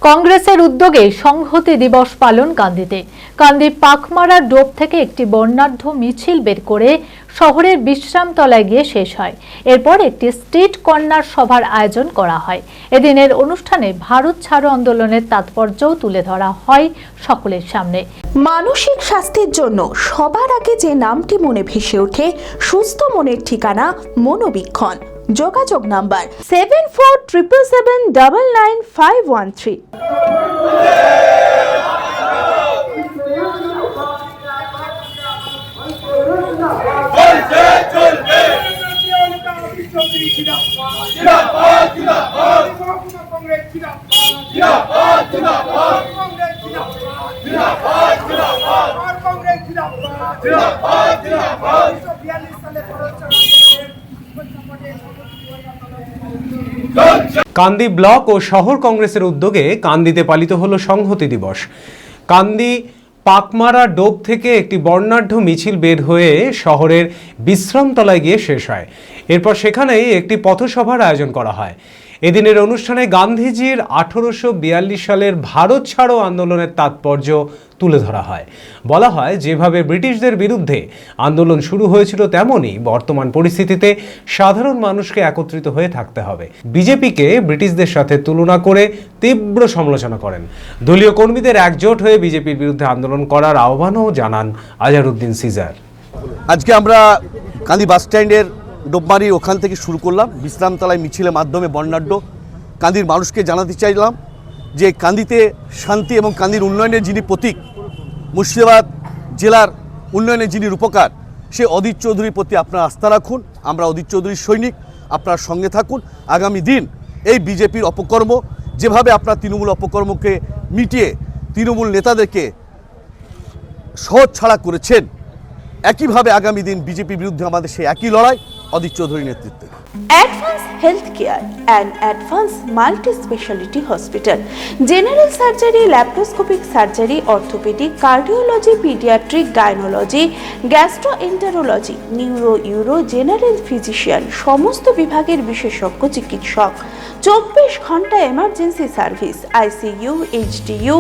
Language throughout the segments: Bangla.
কংগ্রেসের উদ্যোগে সংহতি দিবস পালন কান্দিতে। কান্দি পাকমারা ডোব থেকে একটি বর্ণাঢ্য মিছিল বের করে শহরের বিশ্রামতলায় গিয়ে শেষ হয়। এরপর একটি স্ট্রিট কর্নার সভার আয়োজন করা হয়। এদিনের অনুষ্ঠানে ভারত ছাড়ো আন্দোলনের তাৎপর্যও তুলে ধরা হয় সকলের সামনে। মানসিক স্বাস্থ্যের জন্য সবার আগে যে নামটি মনে ভেসে ওঠে, সুস্থ মনের ঠিকানা মনোবীক্ষণ। যোগাযোগ নাম্বার 7477799513। কান্দি ব্লক ও শহর কংগ্রেসের উদ্যোগে কান্দিতে পালিত হলো সংহতি দিবস। কান্দি পাকমারা ডোব থেকে একটি বর্ণাঢ্য মিছিল বের হয়ে শহরের বিশ্রামতলায় গিয়ে শেষ হয়। এরপর সেখানেই একটি পথসভার আয়োজন করা হয়। এদিনের অনুষ্ঠানে গান্ধীজির 1842 সালের ভারত ছাড়ো আন্দোলনের তাৎপর্য তুলে ধরা হয়। বলা হয়, যেভাবে ব্রিটিশদের বিরুদ্ধে আন্দোলন শুরু হয়েছিল, তেমনই বর্তমান পরিস্থিতিতে সাধারণ মানুষকে একত্রিত হয়ে থাকতে হবে। বিজেপিকে ব্রিটিশদের সাথে তুলনা করে তীব্র সমালোচনা করেন। দলীয় কর্মীদের একজোট হয়ে বিজেপির বিরুদ্ধে আন্দোলন করার আহ্বানও জানান আজহারউদ্দিন সিজার। আজকে আমরা কান্দি বাস স্ট্যান্ডের ডোবমারি ওখান থেকে শুরু করলাম বিশ্রামতলায় মিছিলের মাধ্যমে বর্ণাঢ্য কান্দির মানুষকে জানাতে চাইলাম যে কান্দিতে শান্তি এবং কান্দির উন্নয়নের যিনি প্রতীক, মুর্শিদাবাদ জেলার উন্নয়নের যিনি রূপকার, সে অধীর চৌধুরীর প্রতি আপনারা আস্থা রাখুন। আমরা অধীর চৌধুরীর সৈনিক, আপনার সঙ্গে থাকুন। আগামী দিন এই বিজেপির অপকর্ম, যেভাবে আপনার তৃণমূল অপকর্মকে মিটিয়ে তৃণমূল নেতাদেরকে সহজ ছাড়া করেছেন, একইভাবে আগামী দিন বিজেপির বিরুদ্ধে আমাদের সেই একই লড়াই অধীর চৌধুরীর নেতৃত্বে। Advance health care and advance multi speciality hospital, general surgery, laparoscopic surgery, orthopaedic, cardiology, paediatric, গাইনোলজি, gastroenterology, neuro, euro, general physician, সমস্ত বিভাগের বিশেষজ্ঞ চিকিৎসক, 24 ঘন্টা emergency service, ICU, HDU,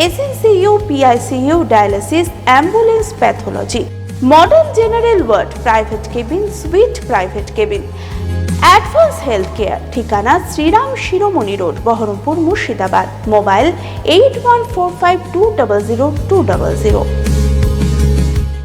SNCU, PICU, dialysis, ambulance, pathology, modern general ward, private cabin, sweet private cabin. Advance health care, ঠিকানা শ্রীরাম শিরোমণি রোড, বহরমপুর, মুর্শিদাবাদ। মোবাইল 8145200200।